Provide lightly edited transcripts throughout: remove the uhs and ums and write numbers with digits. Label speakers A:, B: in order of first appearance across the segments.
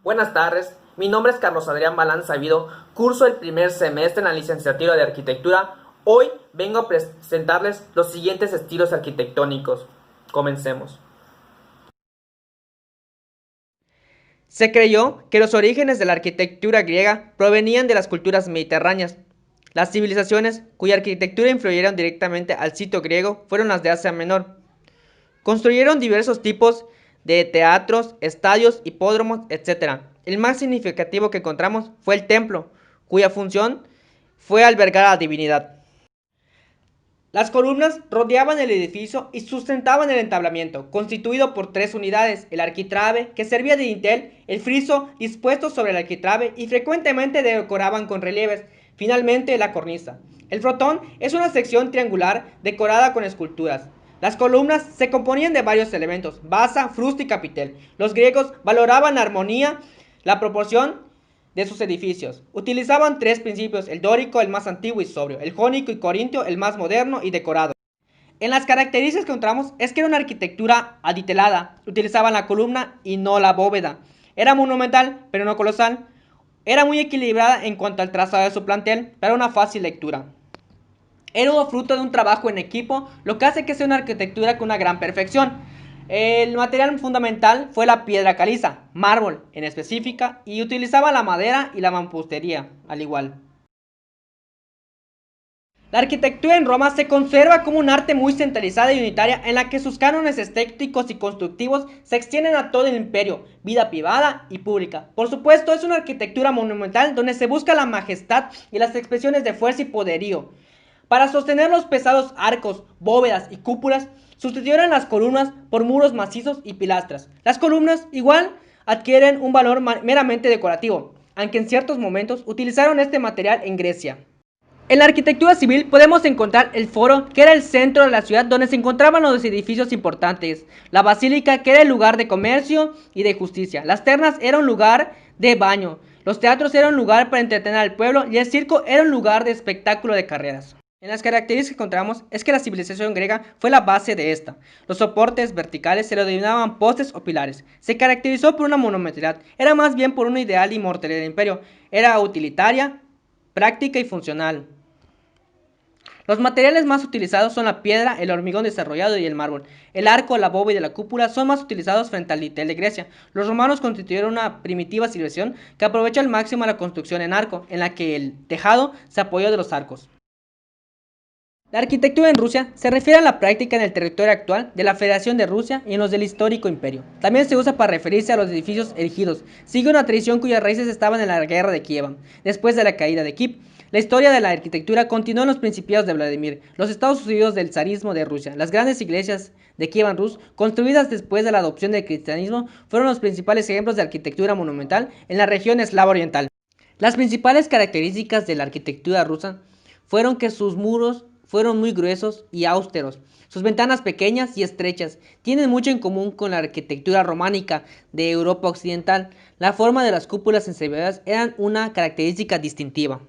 A: Buenas tardes, mi nombre es Carlos Adrián Balán Sabido, curso el primer semestre en la licenciatura de Arquitectura. Hoy vengo a presentarles los siguientes estilos arquitectónicos. Comencemos. Se creyó que los orígenes de la arquitectura griega provenían de las culturas mediterráneas. Las civilizaciones cuya arquitectura influyeron directamente al sitio griego fueron las de Asia Menor. Construyeron diversos tipos de teatros, estadios, hipódromos, etc. El más significativo que encontramos fue el templo, cuya función fue albergar a la divinidad. Las columnas rodeaban el edificio y sustentaban el entablamiento, constituido por tres unidades: el arquitrabe, que servía de dintel, el friso dispuesto sobre el arquitrabe y frecuentemente decoraban con relieves, finalmente la cornisa. El frontón es una sección triangular decorada con esculturas. Las columnas se componían de varios elementos: basa, frusto y capitel. Los griegos valoraban la armonía, la proporción de sus edificios. Utilizaban tres principios: el dórico, el más antiguo y sobrio; el jónico y corintio, el más moderno y decorado. En las características que encontramos es que era una arquitectura adintelada. Utilizaban la columna y no la bóveda. Era monumental, pero no colosal. Era muy equilibrada en cuanto al trazado de su plantel, para una fácil lectura. Era fruto de un trabajo en equipo, lo que hace que sea una arquitectura con una gran perfección. El material fundamental fue la piedra caliza, mármol en específica, y utilizaba la madera y la mampostería al igual. La arquitectura en Roma se conserva como un arte muy centralizada y unitaria, en la que sus cánones estéticos y constructivos se extienden a todo el imperio, vida privada y pública. Por supuesto, es una arquitectura monumental donde se busca la majestad y las expresiones de fuerza y poderío. Para sostener los pesados arcos, bóvedas y cúpulas, sustituyeron las columnas por muros macizos y pilastras. Las columnas, igual, adquieren un valor meramente decorativo, aunque en ciertos momentos utilizaron este material en Grecia. En la arquitectura civil podemos encontrar el foro, que era el centro de la ciudad donde se encontraban los edificios importantes; la basílica, que era el lugar de comercio y de justicia; las ternas era un lugar de baño; los teatros eran un lugar para entretener al pueblo; y el circo era un lugar de espectáculo de carreras. En las características que encontramos es que la civilización griega fue la base de esta. Los soportes verticales se lo denominaban postes o pilares. Se caracterizó por una monumentalidad, era más bien por un ideal de inmortalidad del imperio. Era utilitaria, práctica y funcional. Los materiales más utilizados son la piedra, el hormigón desarrollado y el mármol. El arco, la bóveda y la cúpula son más utilizados frente al dintel de Grecia. Los romanos constituyeron una primitiva civilización que aprovecha al máximo la construcción en arco, en la que el tejado se apoyó de los arcos. La arquitectura en Rusia se refiere a la práctica en el territorio actual de la Federación de Rusia y en los del histórico imperio. También se usa para referirse a los edificios erigidos. Sigue una tradición cuyas raíces estaban en la guerra de Kiev, después de la caída de Kiev. La historia de la arquitectura continuó en los principios de Vladimir, los Estados Unidos del zarismo de Rusia. Las grandes iglesias de Kievan Rus, construidas después de la adopción del cristianismo, fueron los principales ejemplos de arquitectura monumental en la región eslava oriental. Las principales características de la arquitectura rusa fueron que sus muros fueron muy gruesos y austeros. Sus ventanas pequeñas y estrechas tienen mucho en común con la arquitectura románica de Europa occidental. La forma de las cúpulas encebadas eran una característica distintiva.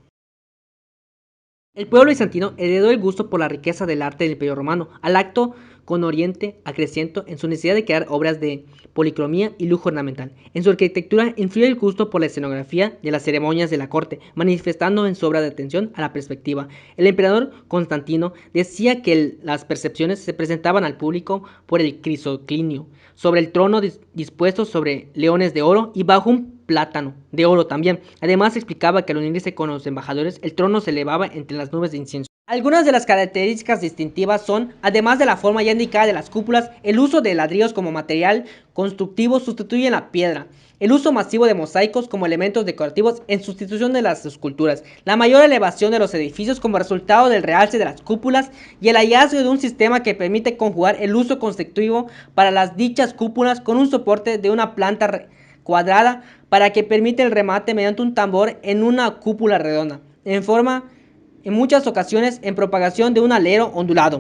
A: El pueblo bizantino heredó el gusto por la riqueza del arte del Imperio Romano, al acto con Oriente acreciento en su necesidad de crear obras de policromía y lujo ornamental. En su arquitectura influyó el gusto por la escenografía de las ceremonias de la corte, manifestando en su obra de atención a la perspectiva. El emperador Constantino decía que las percepciones se presentaban al público por el crisoclinio, sobre el trono dispuesto sobre leones de oro y bajo un plátano de oro también. Además explicaba que al unirse con los embajadores, el trono se elevaba entre las nubes de incienso. Algunas de las características distintivas son, además de la forma ya indicada de las cúpulas, el uso de ladrillos como material constructivo sustituye la piedra; el uso masivo de mosaicos como elementos decorativos en sustitución de las esculturas; la mayor elevación de los edificios como resultado del realce de las cúpulas; y el hallazgo de un sistema que permite conjugar el uso constructivo para las dichas cúpulas con un soporte de una planta cuadrada para que permite el remate mediante un tambor en una cúpula redonda, en muchas ocasiones en propagación de un alero ondulado.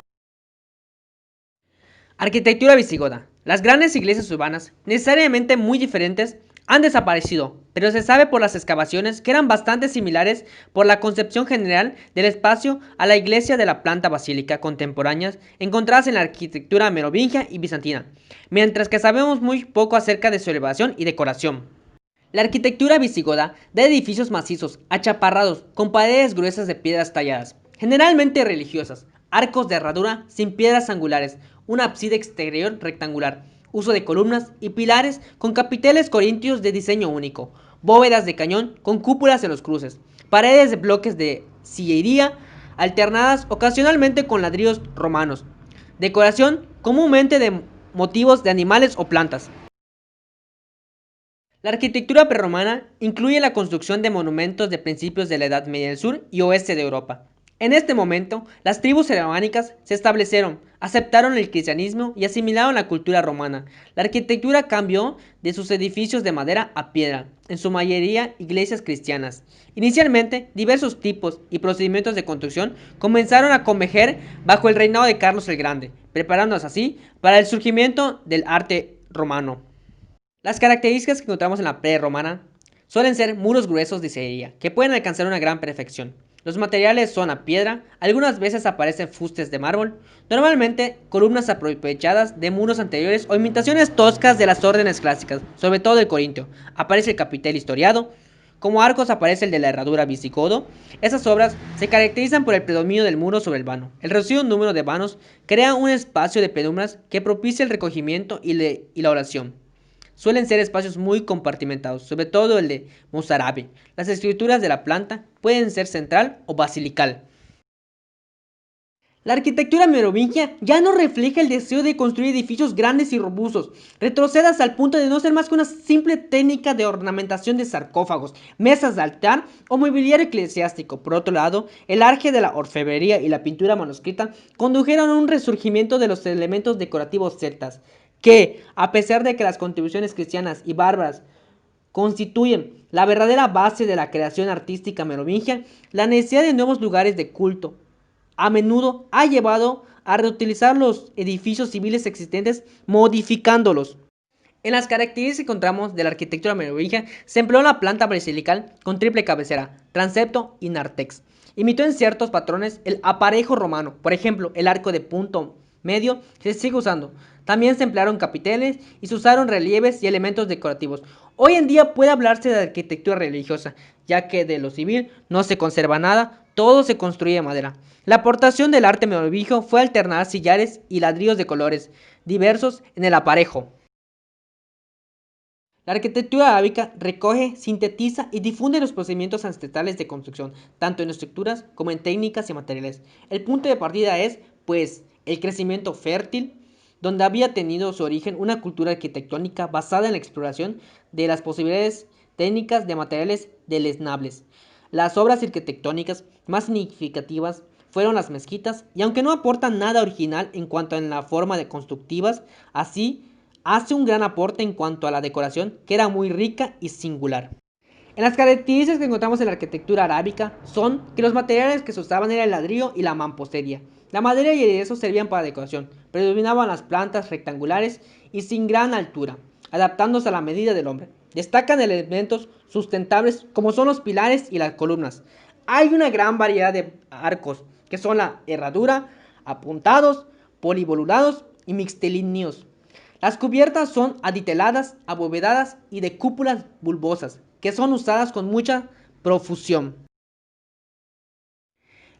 A: Arquitectura visigoda. Las grandes iglesias urbanas, necesariamente muy diferentes, han desaparecido, pero se sabe por las excavaciones que eran bastante similares por la concepción general del espacio a la iglesia de la planta basílica contemporáneas encontradas en la arquitectura merovingia y bizantina, mientras que sabemos muy poco acerca de su elevación y decoración. La arquitectura visigoda da edificios macizos, achaparrados, con paredes gruesas de piedras talladas, generalmente religiosas, arcos de herradura sin piedras angulares, un ábside exterior rectangular, uso de columnas y pilares con capiteles corintios de diseño único, bóvedas de cañón con cúpulas en los cruces, paredes de bloques de sillería alternadas ocasionalmente con ladrillos romanos, decoración comúnmente de motivos de animales o plantas. La arquitectura prerromana incluye la construcción de monumentos de principios de la Edad Media del sur y oeste de Europa. En este momento, las tribus germánicas se establecieron, aceptaron el cristianismo y asimilaron la cultura romana. La arquitectura cambió de sus edificios de madera a piedra, en su mayoría iglesias cristianas. Inicialmente, diversos tipos y procedimientos de construcción comenzaron a converger bajo el reinado de Carlos el Grande, preparándose así para el surgimiento del arte romano. Las características que encontramos en la prerromana suelen ser muros gruesos de sillería, que pueden alcanzar una gran perfección. Los materiales son a piedra, algunas veces aparecen fustes de mármol, normalmente columnas aprovechadas de muros anteriores o imitaciones toscas de las órdenes clásicas, sobre todo el corintio. Aparece el capitel historiado, como arcos aparece el de la herradura visigodo. Esas obras se caracterizan por el predominio del muro sobre el vano. El reducido número de vanos crea un espacio de penumbras que propicia el recogimiento y la oración. Suelen ser espacios muy compartimentados, sobre todo el de mozárabe. Las escrituras de la planta pueden ser central o basilical. La arquitectura merovingia ya no refleja el deseo de construir edificios grandes y robustos. Retrocede hasta el punto de no ser más que una simple técnica de ornamentación de sarcófagos, mesas de altar o mobiliario eclesiástico. Por otro lado, el arte de la orfebrería y la pintura manuscrita condujeron a un resurgimiento de los elementos decorativos celtas, que, a pesar de que las contribuciones cristianas y bárbaras constituyen la verdadera base de la creación artística merovingia, la necesidad de nuevos lugares de culto a menudo ha llevado a reutilizar los edificios civiles existentes modificándolos. En las características que encontramos de la arquitectura merovingia se empleó la planta basilical con triple cabecera, transepto y nártex. Imitó en ciertos patrones el aparejo romano, por ejemplo, el arco de punto medio se sigue usando. También se emplearon capiteles y se usaron relieves y elementos decorativos. Hoy en día puede hablarse de arquitectura religiosa, ya que de lo civil no se conserva nada, todo se construye de madera. La aportación del arte merovingio fue alternar sillares y ladrillos de colores diversos en el aparejo. La arquitectura arábica recoge, sintetiza y difunde los procedimientos ancestrales de construcción, tanto en estructuras como en técnicas y materiales. El punto de partida es, pues, el crecimiento fértil, donde había tenido su origen una cultura arquitectónica basada en la exploración de las posibilidades técnicas de materiales deleznables. Las obras arquitectónicas más significativas fueron las mezquitas, y aunque no aportan nada original en cuanto a la forma de constructivas, así hace un gran aporte en cuanto a la decoración, que era muy rica y singular. En las características que encontramos en la arquitectura arábica son que los materiales que se usaban era el ladrillo y la mampostería. La madera y el yeso servían para decoración, predominaban las plantas rectangulares y sin gran altura, adaptándose a la medida del hombre. Destacan elementos sustentables como son los pilares y las columnas. Hay una gran variedad de arcos, que son la herradura, apuntados, polivolulados y mixtilíneos. Las cubiertas son adinteladas, abovedadas y de cúpulas bulbosas, que son usadas con mucha profusión.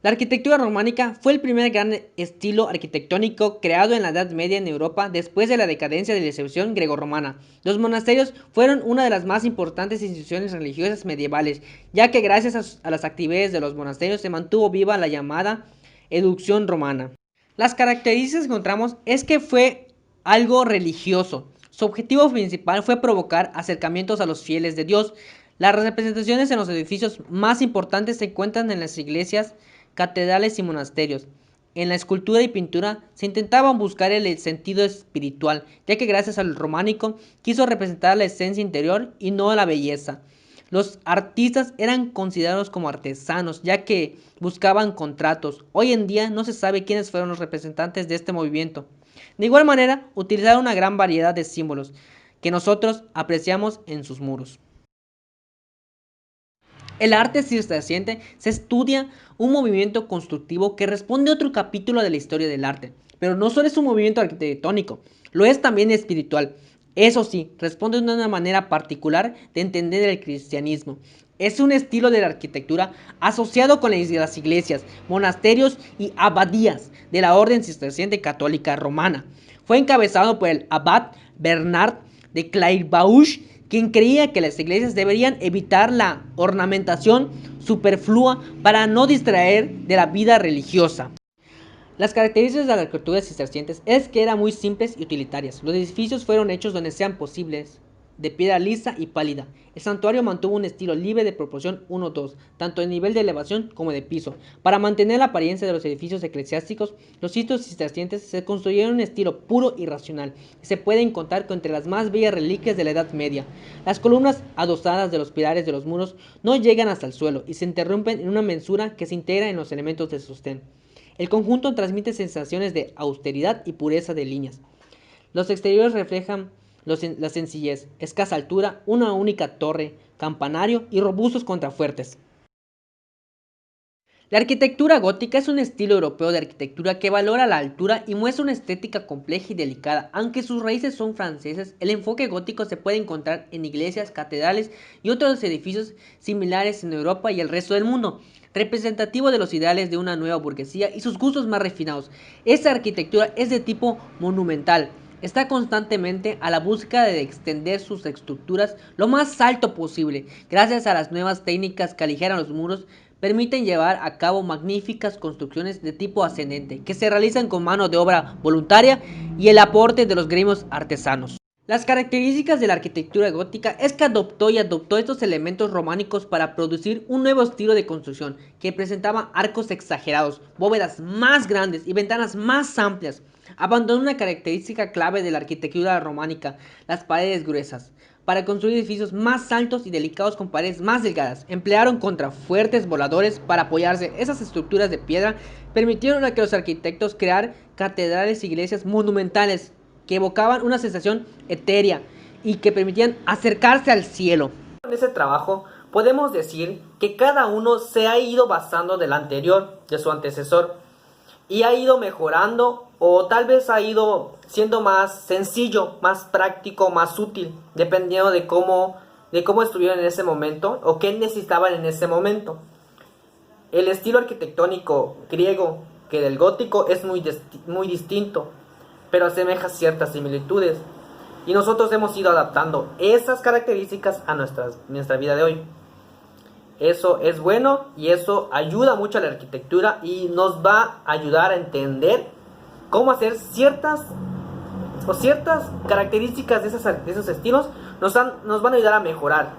A: La arquitectura románica fue el primer gran estilo arquitectónico creado en la Edad Media en Europa después de la decadencia de la civilización grecorromana. Los monasterios fueron una de las más importantes instituciones religiosas medievales, ya que gracias a las actividades de los monasterios se mantuvo viva la llamada educación romana. Las características que encontramos es que fue algo religioso. Su objetivo principal fue provocar acercamientos a los fieles de Dios. Las representaciones en los edificios más importantes se encuentran en las iglesias, catedrales y monasterios. En la escultura y pintura se intentaba buscar el sentido espiritual, ya que gracias al románico quiso representar la esencia interior y no la belleza. Los artistas eran considerados como artesanos, ya que buscaban contratos. Hoy en día no se sabe quiénes fueron los representantes de este movimiento. De igual manera, utilizaron una gran variedad de símbolos que nosotros apreciamos en sus muros. El arte circense se estudia un movimiento constructivo que responde a otro capítulo de la historia del arte, pero no solo es un movimiento arquitectónico, lo es también espiritual. Eso sí, responde de una manera particular de entender el cristianismo. Es un estilo de la arquitectura asociado con las iglesias, monasterios y abadías de la Orden Cisterciense Católica Romana. Fue encabezado por el abad Bernard de Clairvaux, quien creía que las iglesias deberían evitar la ornamentación superflua para no distraer de la vida religiosa. Las características de las arquitecturas cistercienses es que eran muy simples y utilitarias. Los edificios fueron hechos donde sean posibles, de piedra lisa y pálida. El santuario mantuvo un estilo libre de proporción 1-2, tanto en nivel de elevación como de piso. Para mantener la apariencia de los edificios eclesiásticos, los sitios cistercienses se construyeron en un estilo puro y racional, y se puede encontrar entre las más bellas reliquias de la Edad Media. Las columnas adosadas de los pilares de los muros no llegan hasta el suelo y se interrumpen en una mensura que se integra en los elementos de sostén. El conjunto transmite sensaciones de austeridad y pureza de líneas. Los exteriores reflejan la sencillez, escasa altura, una única torre, campanario y robustos contrafuertes. La arquitectura gótica es un estilo europeo de arquitectura que valora la altura y muestra una estética compleja y delicada. Aunque sus raíces son francesas, el enfoque gótico se puede encontrar en iglesias, catedrales y otros edificios similares en Europa y el resto del mundo, representativo de los ideales de una nueva burguesía y sus gustos más refinados. Esta arquitectura es de tipo monumental. Está constantemente a la búsqueda de extender sus estructuras lo más alto posible. Gracias a las nuevas técnicas que aligeran los muros, permiten llevar a cabo magníficas construcciones de tipo ascendente, que se realizan con mano de obra voluntaria y el aporte de los gremios artesanos. Las características de la arquitectura gótica es que adoptó estos elementos románicos para producir un nuevo estilo de construcción que presentaba arcos exagerados, bóvedas más grandes y ventanas más amplias. Abandonó una característica clave de la arquitectura románica, las paredes gruesas, para construir edificios más altos y delicados con paredes más delgadas. Emplearon contrafuertes voladores para apoyarse. Esas estructuras de piedra permitieron a que los arquitectos crear catedrales y iglesias monumentales que evocaban una sensación etérea y que permitían acercarse al cielo. En ese trabajo podemos decir que cada uno se ha ido basando del anterior, de su antecesor, y ha ido mejorando o tal vez ha ido siendo más sencillo, más práctico, más útil, dependiendo de cómo estuvieron en ese momento o qué necesitaban en ese momento. El estilo arquitectónico griego que del gótico es muy distinto, pero asemeja ciertas similitudes. Y nosotros hemos ido adaptando esas características a nuestra vida de hoy. Eso es bueno y eso ayuda mucho a la arquitectura y nos va a ayudar a entender cómo hacer ciertas características de esos estilos nos van a ayudar a mejorar.